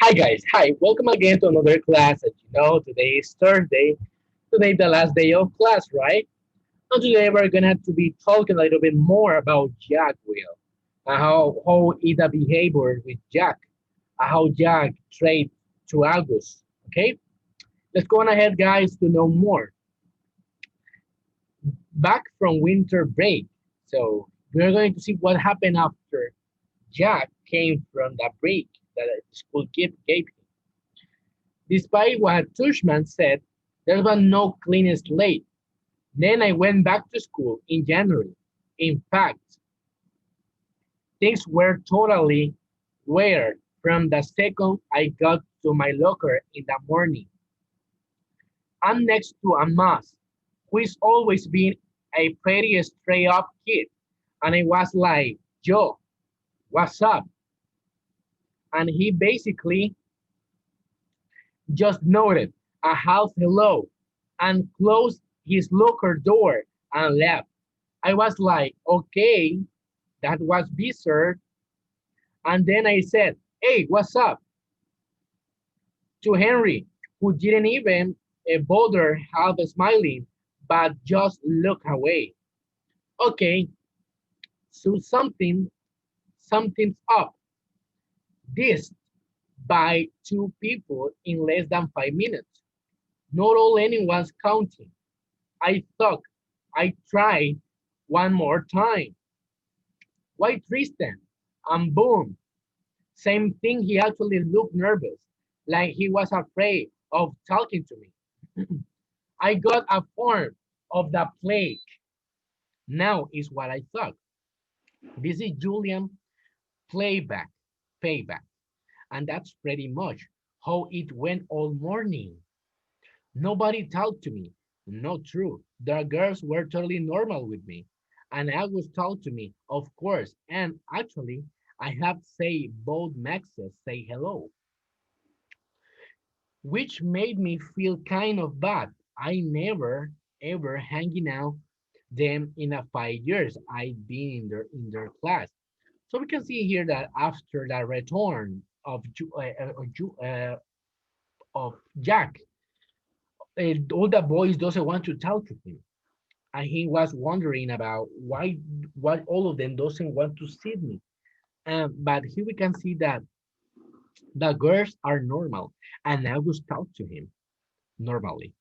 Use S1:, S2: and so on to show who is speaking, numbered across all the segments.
S1: Hi guys, hi, welcome again to another class. As you know, today is Thursday, today the last day of class, right? And today we're gonna have to be talking a little bit more about Jack Will, how is the behavior with Jack, how Jack trade to August. Okay, let's go on ahead, guys, to know more. Back from winter break, so we're going to see what happened after Jack came from the break that the school gave him. Despite what Tushman said, there was no clean slate. Then I went back to school in January. In fact, things were totally weird from the second I got to my locker in the morning. I'm next to Amos, who is always been a pretty straight up kid. And I was like, Joe, what's up? And he basically just nodded a half hello and closed his locker door and left. I was like, okay, that was bizarre. And then I said, hey, what's up? To Henry, who didn't even bother half smiling, but just looked away. Okay, so something's up. This by two people in less than 5 minutes. Not all anyone's counting. I thought I tried one more time. Why Tristan? And boom, same thing. He actually looked nervous, like he was afraid of talking to me. I got a form of the plague. Now is what I thought. This is Julian playback, payback. And that's pretty much how it went all morning. Nobody talked to me. Not true. The girls were totally normal with me. And I was talked to me, of course. And actually, I have to say both Maxes say hello, which made me feel kind of bad. I never ever hanging out them in a 5 years I've been in their class. So we can see here that after the return of of Jack, all the boys doesn't want to talk to him, and he was wondering about why all of them doesn't want to see me. But here we can see that the girls are normal, and I was talk to him normally.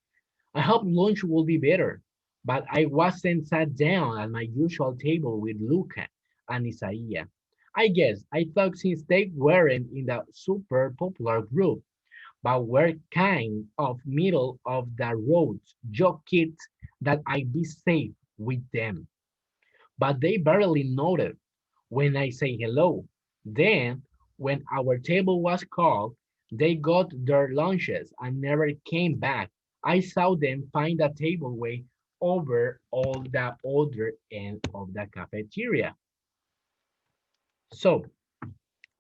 S1: I hope lunch will be better, but I wasn't sat down at my usual table with Luca and Isaiah. I guess I thought since they weren't in the super popular group, but were kind of middle of the road jock kids, that I'd be safe with them. But they barely noted when I say hello. Then, when our table was called, they got their lunches and never came back. I saw them find a table way over all the other end of the cafeteria. So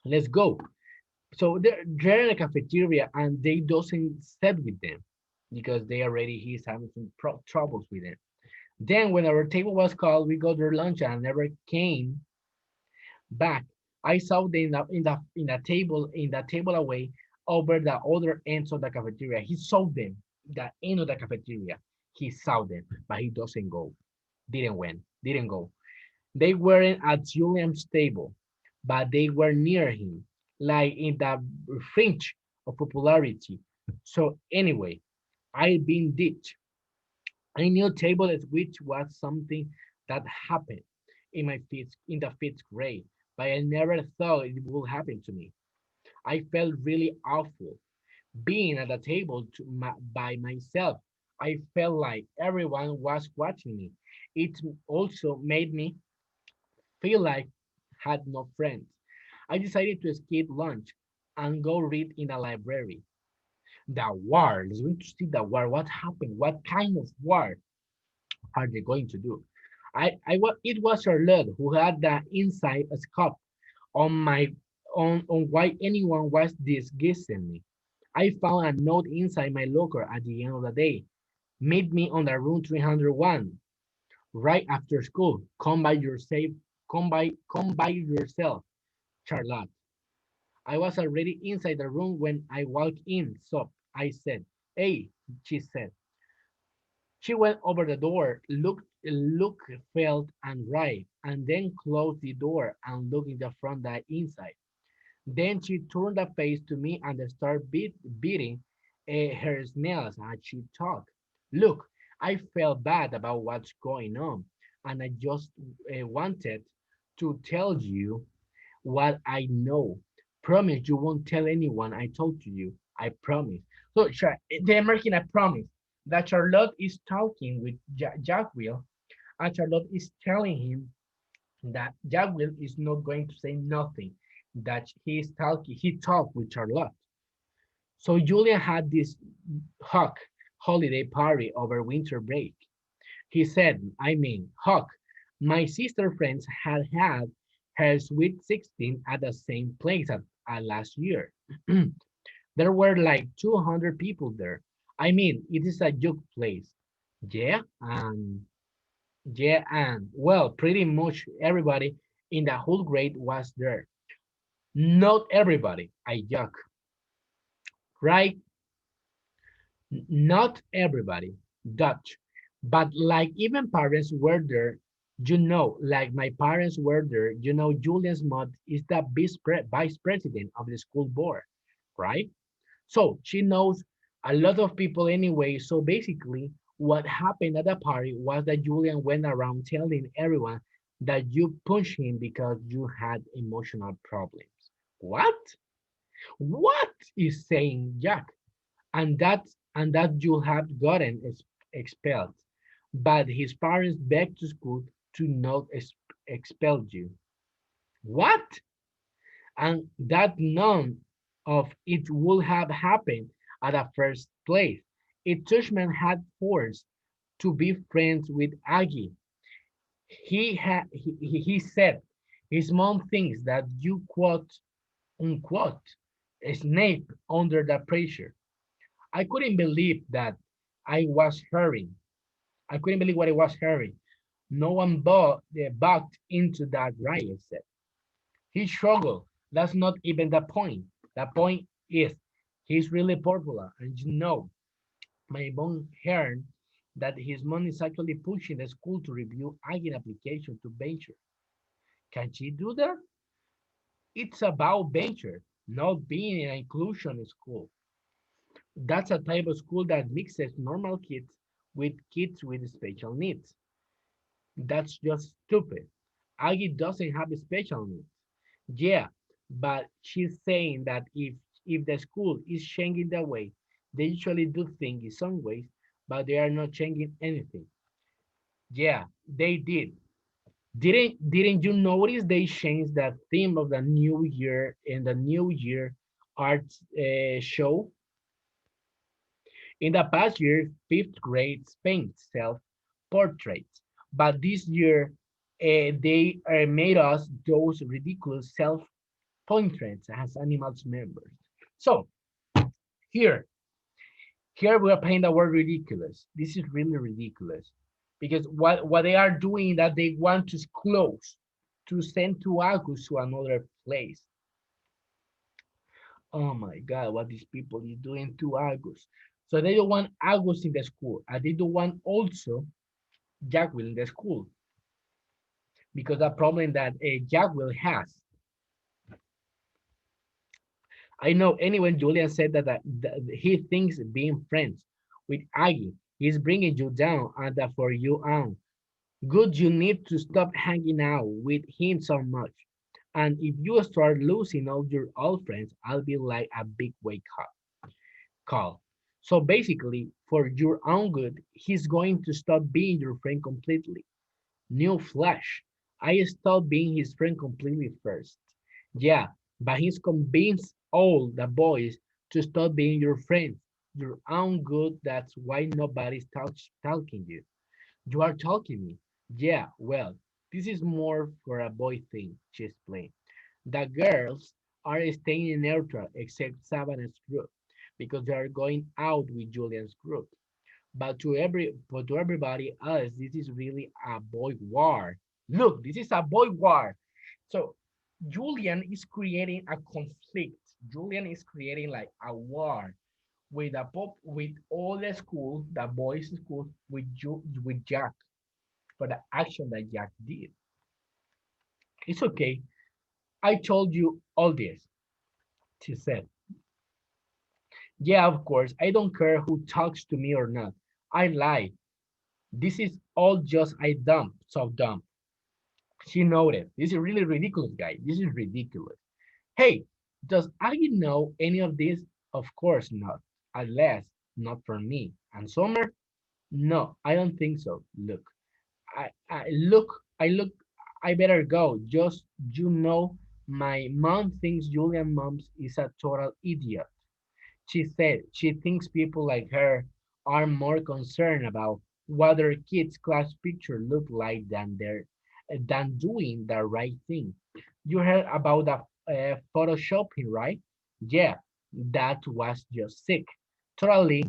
S1: let's go. So they're in the cafeteria and they doesn't sit with them because he's having some troubles with it. Then when our table was called, we got their lunch and never came back. I saw them in the table away over the other ends of the cafeteria. He saw them, the end of the cafeteria. He saw them, but he doesn't go. Didn't go. They weren't at Julian's table, but they were near him, like in the fringe of popularity. So anyway, I've been ditched. I knew table switch was something that happened in the fifth grade, but I never thought it would happen to me. I felt really awful being at the table by myself. I felt like everyone was watching me. It also made me feel like I had no friends. I decided to skip lunch and go read in the library. The war. Let's going to see the war. What happened? What kind of war are they going to do? It was Charlotte who had the inside scoop on my on why anyone was disguising me. I found a note inside my locker at the end of the day. Meet me on the room 301 right after school. Come by yourself, Charlotte. I was already inside the room when I walked in, so I said, "Hey," she said. She went over the door, looked, felt, and right, and then closed the door and looked in the front the inside. Then she turned the face to me and started beating her nails as she talked. Look, I felt bad about what's going on, and I just wanted to tell you what I know. Promise you won't tell anyone I told to you. I promise. So they're making a promise that Charlotte is talking with Jack Will, and Charlotte is telling him that Jack Will is not going to say nothing, that he talked with Charlotte. So Julian had this Huck holiday party over winter break. He said, Huck, my sister friends had her sweet 16 at the same place at last year. There were like 200 people there. It is a joke place. Yeah, well, pretty much everybody in the whole grade was there. Not everybody, I joke, right? Not everybody, Dutch. But like even parents were there, like my parents were there, Julian's mom is the vice president of the school board, right? So she knows a lot of people anyway. So basically, what happened at the party was that Julian went around telling everyone that you punched him because you had emotional problems. What? What is saying Jack? And that you have gotten expelled. But his parents begged to school to not expel you. What? And that none of it would have happened at the first place. If Tushman had forced to be friends with Aggie, he said his mom thinks that you quote unquote snape under the pressure. I couldn't believe that I was hearing. I couldn't believe what I was hearing. No one bucked into that right, I said. He struggled. That's not even the point. The point is he's really popular. And my mom heard that his mom is actually pushing the school to review agent application to venture. Can she do that? It's about venture, not being an inclusion school. That's a type of school that mixes normal kids with special needs. That's just stupid. Aggie doesn't have special needs. Yeah, but she's saying that if the school is changing the way they usually do things in some ways, but they are not changing anything. Yeah, they did. Didn't you notice they changed the theme of the new year in the New Year arts show? In the past year, fifth grade paint self-portraits, but this year they made us those ridiculous self-portraits as animals members. So here, here we are playing the word ridiculous. This is really ridiculous because what they are doing that they want to close to send to August to another place. Oh my God, what these people is doing to August. So they don't want August in the school, and they don't want also Jack Will in the school because the problem that Jack Will has. I know anyway, Julian said that he thinks being friends with Aggie is bringing you down and that for you on. Good, you need to stop hanging out with him so much. And if you start losing all your old friends, I'll be like a big wake up call. So basically, for your own good, he's going to stop being your friend completely. New flash. I stopped being his friend completely first. Yeah, but he's convinced all the boys to stop being your friends. Your own good, that's why nobody's talking you. You are talking me. Yeah, well, this is more for a boy thing, she explained. The girls are staying neutral except Savannah's group because they are going out with Julian's group. But to everybody else, this is really a boy war. Look, this is a boy war. So Julian is creating a conflict. Julian is creating like a war with a pop with all the school, the boys' school, with Jack for the action that Jack did. It's okay. I told you all this, she said. Yeah, of course. I don't care who talks to me or not. I lie. This is all just I dumb, so dumb. She noted. This is really ridiculous, guy. This is ridiculous. Hey, does Aggie know any of this? Of course not. At least not from me. And Summer? No, I don't think so. Look, I look, I better go. Just, my mom thinks Julian Mums is a total idiot. She said she thinks people like her are more concerned about what their kids' class picture look like than doing the right thing. You heard about the photoshopping, right? Yeah, that was just sick. Totally,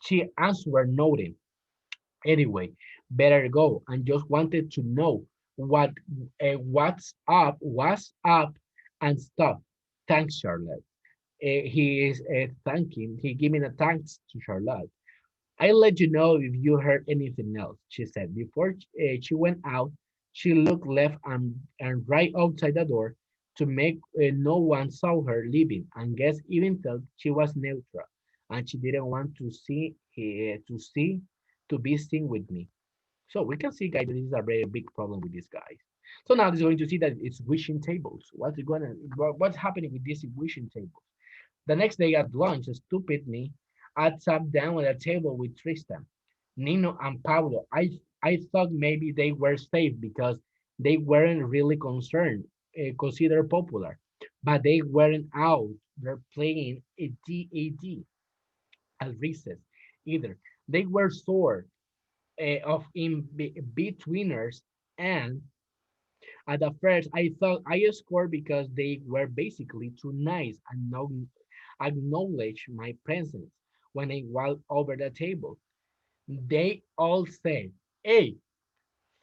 S1: she answered, nodding. Anyway, better go. And just wanted to know what what's up, and stuff. Thanks, Charlotte. He is thanking. He giving a thanks to Charlotte. I'll let you know if you heard anything else, she said. Before she went out, she looked left and right outside the door to make no one saw her leaving, and guess even thought she was neutral, and she didn't want to be seen with me. So we can see, guys, that this is a very big problem with these guys. So now this is going to see that it's wishing tables. What's happening with these wishing tables? The next day at lunch, stupid me, I sat down at a table with Tristan, Nino, and Pablo. I thought maybe they were safe because they weren't really concerned, considered popular, but they weren't out. They're playing a DAD at recess either. They were sort of betweeners, and at the first I thought I scored because they were basically too nice and no acknowledge my presence when I walked over the table. They all said, hey,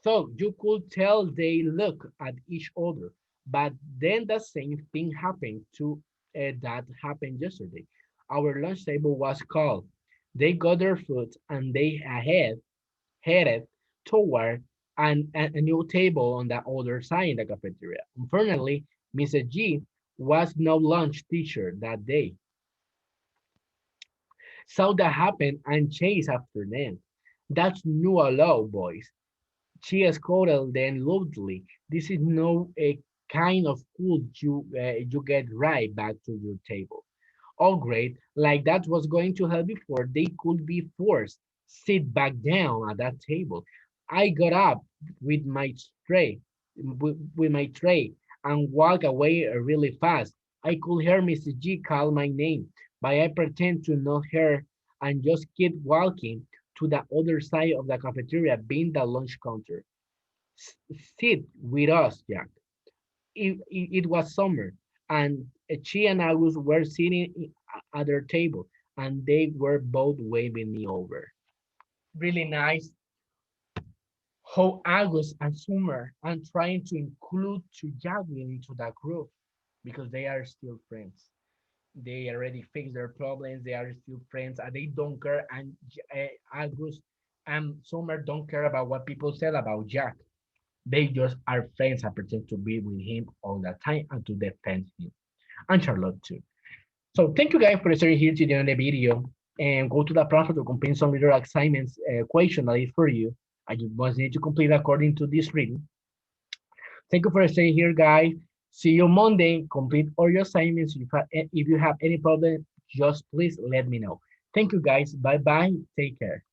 S1: so you could tell they look at each other. But then the same thing happened to that happened yesterday. Our lunch table was called. They got their food and they headed toward a new table on the other side in the cafeteria. Unfortunately, Mrs. G was no lunch teacher that day. Saw that happen and chased after them. That's no allow, boys. She scolded them loudly. This is no a kind of food you get right back to your table. Oh, great! Like that was going to help before they could be forced sit back down at that table. I got up with my tray and walked away really fast. I could hear Mrs. G call my name, but I pretend to not hear and just keep walking to the other side of the cafeteria, being the lunch counter. Sit with us, Jack. It was summer, and she and August were sitting at their table, and they were both waving me over. Really nice how August and Summer are trying to include to Jacqueline into that group because they are still friends. They already fixed their problems. They are still friends, and they don't care. And August and Summer don't care about what people said about Jack. They just are friends and pretend to be with him all the time and to defend him. And Charlotte too. So thank you guys for staying here today on the video, and go to the platform to complete some little assignments question that is for you. I just must need to complete according to this reading. Thank you for staying here, guys. See you Monday. Complete all your assignments. If you have any problem, just please let me know. Thank you, guys. Bye bye. Take care.